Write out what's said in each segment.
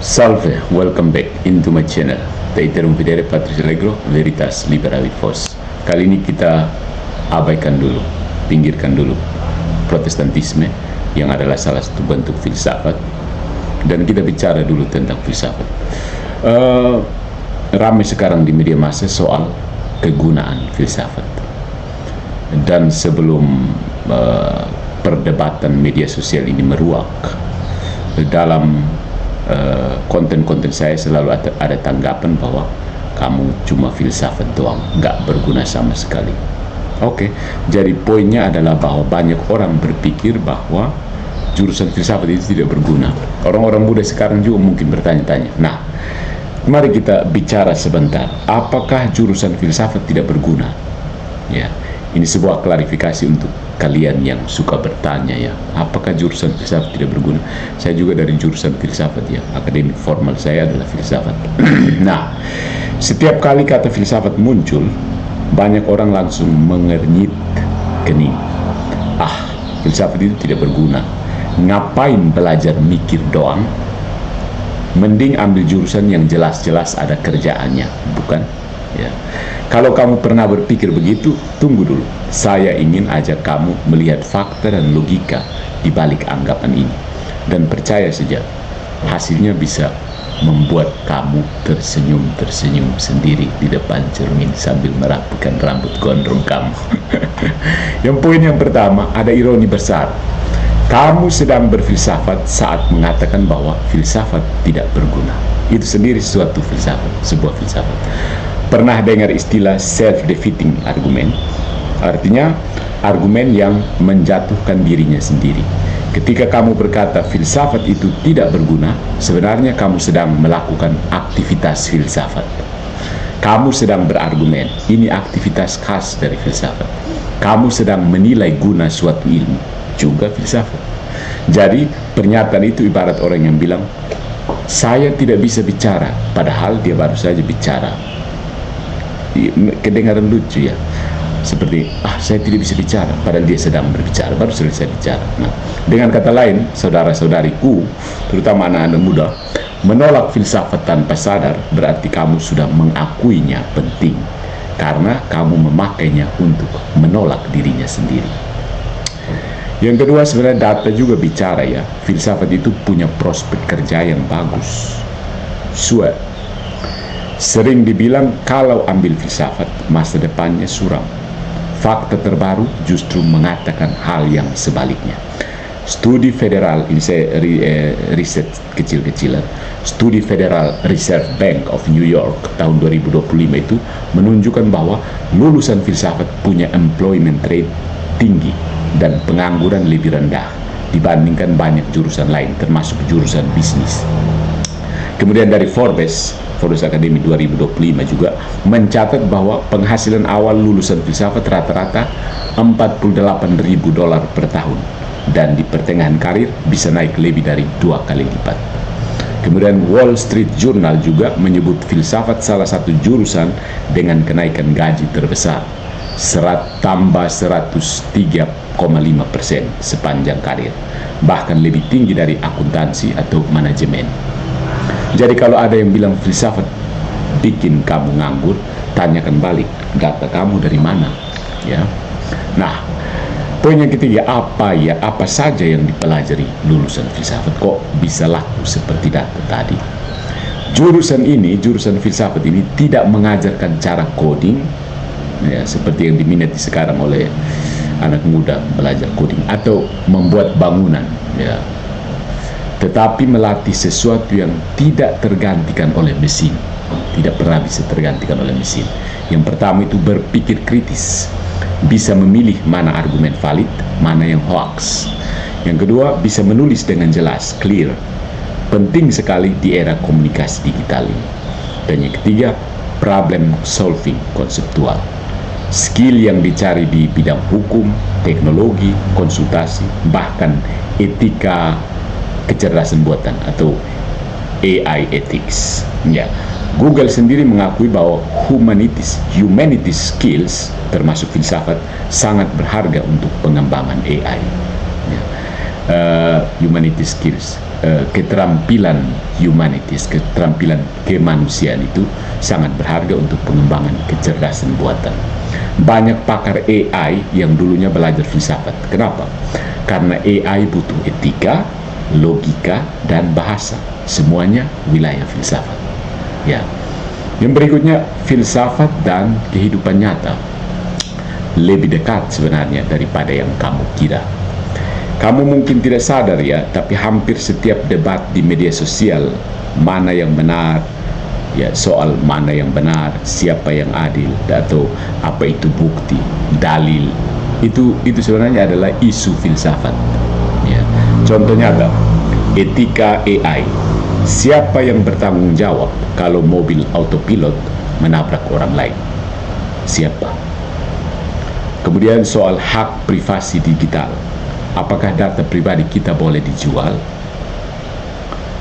Salve, welcome back into my channel. Reiterum videre Patris Allegro, Veritas Liberavit Vos. Kali ini kita abaikan dulu, pinggirkan dulu Protestantisme yang adalah salah satu bentuk filsafat, dan kita bicara dulu tentang filsafat. Ramai sekarang di media massa soal kegunaan filsafat, dan sebelum perdebatan media sosial ini meruak, dalam konten-konten saya selalu ada tanggapan bahwa kamu cuma filsafat doang, nggak berguna sama sekali. Oke, jadi poinnya adalah bahwa banyak orang berpikir bahwa jurusan filsafat itu tidak berguna. Orang-orang muda sekarang juga mungkin bertanya-tanya. Nah, mari kita bicara sebentar. Apakah jurusan filsafat tidak berguna? Ya, ini sebuah klarifikasi untuk kalian yang suka bertanya, ya, apakah jurusan filsafat tidak berguna? Saya juga dari jurusan filsafat, ya, akademik formal saya adalah filsafat. Nah, setiap kali kata filsafat muncul, banyak orang langsung mengernyit kening. Filsafat itu tidak berguna. Ngapain belajar mikir doang? Mending ambil jurusan yang jelas-jelas ada kerjaannya, bukan? Ya. Kalau kamu pernah berpikir begitu, tunggu dulu. Saya ingin ajak kamu melihat fakta dan logika di balik anggapan ini. Dan percaya saja, hasilnya bisa membuat kamu tersenyum-tersenyum sendiri di depan cermin sambil merapikan rambut gondrong kamu. Yang poin yang pertama, ada ironi besar. Kamu sedang berfilsafat saat mengatakan bahwa filsafat tidak berguna. Itu sendiri suatu filsafat, sebuah filsafat. Pernah dengar istilah self-defeating argument? Artinya argumen yang menjatuhkan dirinya sendiri. Ketika kamu berkata filsafat itu tidak berguna, sebenarnya kamu sedang melakukan aktivitas filsafat. Kamu sedang berargumen, ini aktivitas khas dari filsafat. Kamu sedang menilai guna suatu ilmu, juga filsafat. Jadi pernyataan itu ibarat orang yang bilang, saya tidak bisa bicara, padahal dia baru saja bicara. Kedengaran lucu, ya, seperti saya tidak bisa bicara padahal dia sedang berbicara, baru selesai bicara. Nah, dengan kata lain, saudara-saudariku, terutama anak-anak muda, menolak filsafat tanpa sadar berarti kamu sudah mengakuinya penting, karena kamu memakainya untuk menolak dirinya sendiri. Yang kedua, sebenarnya data juga bicara, ya, filsafat itu punya prospek kerja yang bagus. Sering dibilang kalau ambil filsafat masa depannya suram. Fakta terbaru justru mengatakan hal yang sebaliknya. Studi federal, ini saya riset kecil-kecilan, studi Federal Reserve Bank of New York tahun 2025 itu menunjukkan bahwa lulusan filsafat punya employment rate tinggi dan pengangguran lebih rendah dibandingkan banyak jurusan lain, termasuk jurusan bisnis. Kemudian dari Forbes Akademi 2025 juga mencatat bahwa penghasilan awal lulusan filsafat rata-rata $48.000 per tahun, dan di pertengahan karir bisa naik lebih dari 2 kali lipat. Kemudian Wall Street Journal juga menyebut filsafat salah satu jurusan dengan kenaikan gaji terbesar, tambah 103,5% sepanjang karir, bahkan lebih tinggi dari akuntansi atau manajemen. Jadi kalau ada yang bilang filsafat bikin kamu nganggur, tanyakan balik, data kamu dari mana, ya. Nah, poin yang ketiga, apa saja yang dipelajari lulusan filsafat kok bisa laku seperti data tadi. Jurusan filsafat ini tidak mengajarkan cara coding, ya, seperti yang diminati sekarang oleh anak muda belajar coding atau membuat bangunan, ya, tetapi melatih sesuatu yang tidak tergantikan oleh mesin, tidak pernah bisa tergantikan oleh mesin. Yang pertama itu berpikir kritis, bisa memilih mana argumen valid, mana yang hoax. Yang kedua, bisa menulis dengan jelas, clear, penting sekali di era komunikasi digital ini. Dan yang ketiga, problem solving konseptual, skill yang dicari di bidang hukum, teknologi, konsultasi, bahkan etika kecerdasan buatan atau AI ethics. Ya, Google sendiri mengakui bahwa humanities skills termasuk filsafat sangat berharga untuk pengembangan AI. Ya. Humanity skills. keterampilan humanities, keterampilan kemanusiaan itu sangat berharga untuk pengembangan kecerdasan buatan. Banyak pakar AI yang dulunya belajar filsafat. Kenapa? Karena AI butuh etika, logika, dan bahasa. Semuanya wilayah filsafat. Ya. Yang berikutnya, filsafat dan kehidupan nyata lebih dekat sebenarnya daripada yang kamu kira. Kamu mungkin tidak sadar ya, tapi hampir setiap debat di media sosial, mana yang benar, ya soal mana yang benar, siapa yang adil, atau apa itu bukti, dalil, itu sebenarnya adalah isu filsafat. Ya. Contohnya ada etika AI. Siapa yang bertanggung jawab kalau mobil autopilot menabrak orang lain? Siapa? Kemudian soal hak privasi digital. Apakah data pribadi kita boleh dijual?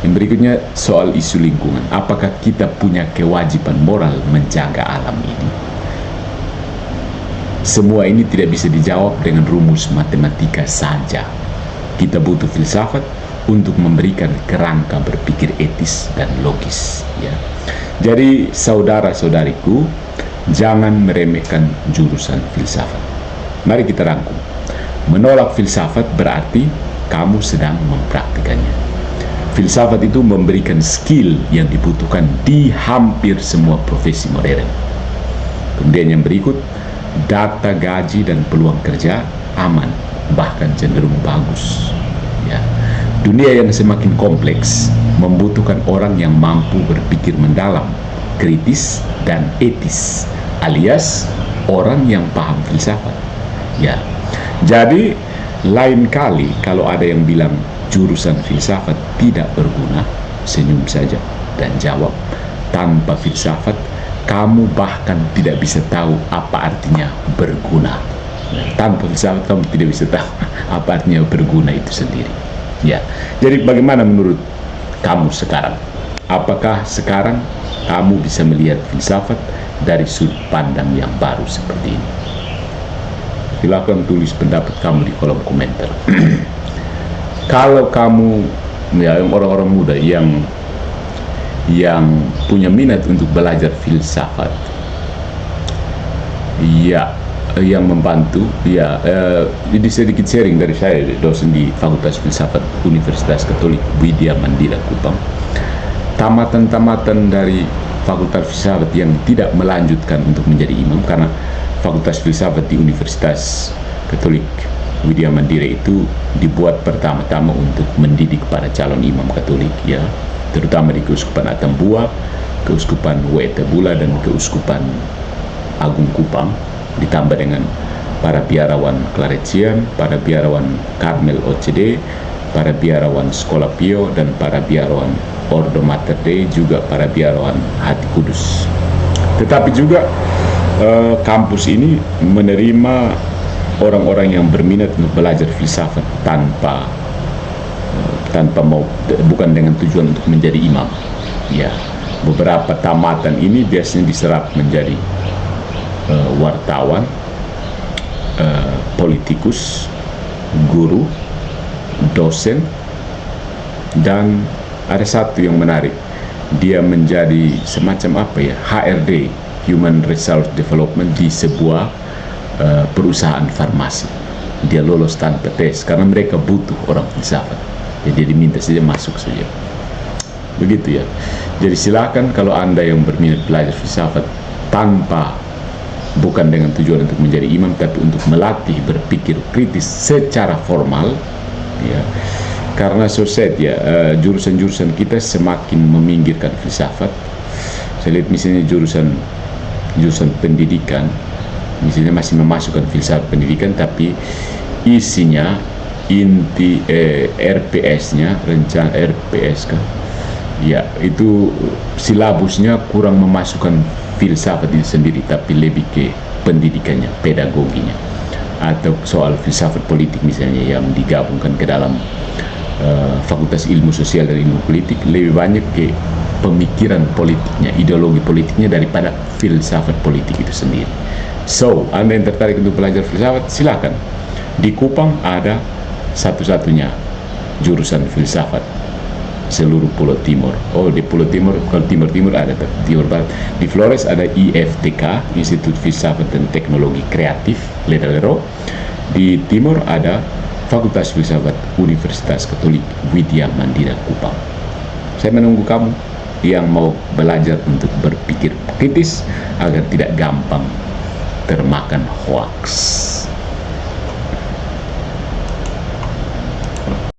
Yang berikutnya soal isu lingkungan. Apakah kita punya kewajiban moral menjaga alam ini? Semua ini tidak bisa dijawab dengan rumus matematika saja. Kita butuh filsafat untuk memberikan kerangka berpikir etis dan logis. Ya. Jadi saudara-saudariku, jangan meremehkan jurusan filsafat. Mari kita rangkum. Menolak filsafat berarti kamu sedang mempraktikannya. Filsafat itu memberikan skill yang dibutuhkan di hampir semua profesi modern. Kemudian yang berikut, data gaji dan peluang kerja aman, bahkan cenderung bagus. Ya. Dunia yang semakin kompleks membutuhkan orang yang mampu berpikir mendalam, kritis, dan etis, alias orang yang paham filsafat. Ya. Jadi lain kali kalau ada yang bilang jurusan filsafat tidak berguna, senyum saja dan jawab, tanpa filsafat kamu bahkan tidak bisa tahu apa artinya berguna. Tanpa filsafat kamu tidak bisa tahu apa artinya berguna itu sendiri. Ya. Jadi bagaimana menurut kamu sekarang? Apakah sekarang kamu bisa melihat filsafat dari sudut pandang yang baru seperti ini? Silakan tulis pendapat kamu di kolom komentar. Kalau kamu ya orang-orang muda yang punya minat untuk belajar filsafat, ya, yang membantu, ya, ini sedikit sharing dari saya, dosen di Fakultas Filsafat Universitas Katolik Widya Mandira Kupang. Tamatan-tamatan dari Fakultas Filsafat yang tidak melanjutkan untuk menjadi imam, karena Fakultas Filsafat di Universitas Katolik Widya Mandira itu dibuat pertama-tama untuk mendidik para calon imam Katolik, ya, terutama di Keuskupan Atambua, Keuskupan Waitebula, dan Keuskupan Agung Kupang, ditambah dengan para biarawan Claretian, para biarawan Karmel OCD, para biarawan Sekolah Pio, dan para biarawan Ordo Mater Dei, juga para biarawan Hati Kudus. Tetapi juga kampus ini menerima orang-orang yang berminat untuk belajar filsafat tanpa mau, bukan dengan tujuan untuk menjadi imam. Ya, beberapa tamatan ini biasanya diserap menjadi wartawan, politikus, guru, dosen, dan ada satu yang menarik, dia menjadi semacam apa ya, HRD, Human Resource Development, di sebuah perusahaan farmasi. Dia lolos tanpa tes karena mereka butuh orang filsafat. Jadi diminta saja masuk saja. Begitu ya. Jadi silakan kalau Anda yang berminat belajar filsafat bukan dengan tujuan untuk menjadi imam, tapi untuk melatih berpikir kritis secara formal, ya. Karena ya, jurusan-jurusan kita semakin meminggirkan filsafat. Saya lihat misalnya jurusan pendidikan, misalnya masih memasukkan filsafat pendidikan, tapi isinya inti RPS-nya, rencana RPS kan, ya, itu silabusnya kurang memasukkan filsafat itu sendiri, tapi lebih ke pendidikannya, pedagoginya, atau soal filsafat politik misalnya yang digabungkan ke dalam Fakultas Ilmu Sosial dan Ilmu Politik, lebih banyak ke pemikiran politiknya, ideologi politiknya daripada filsafat politik itu sendiri. So, Anda yang tertarik untuk belajar filsafat, silakan. Di Kupang ada satu-satunya jurusan filsafat seluruh Pulau Timur. Oh, di Pulau Timur, kalau Timur ada Timur Barat. Di Flores ada IFTK, Institut Filsafat dan Teknologi Kreatif, Ledalero. Di Timur ada Fakultas Filsafat Universitas Katolik Widya Mandira Kupang. Saya menunggu kamu yang mau belajar untuk berpikir kritis agar tidak gampang termakan hoax.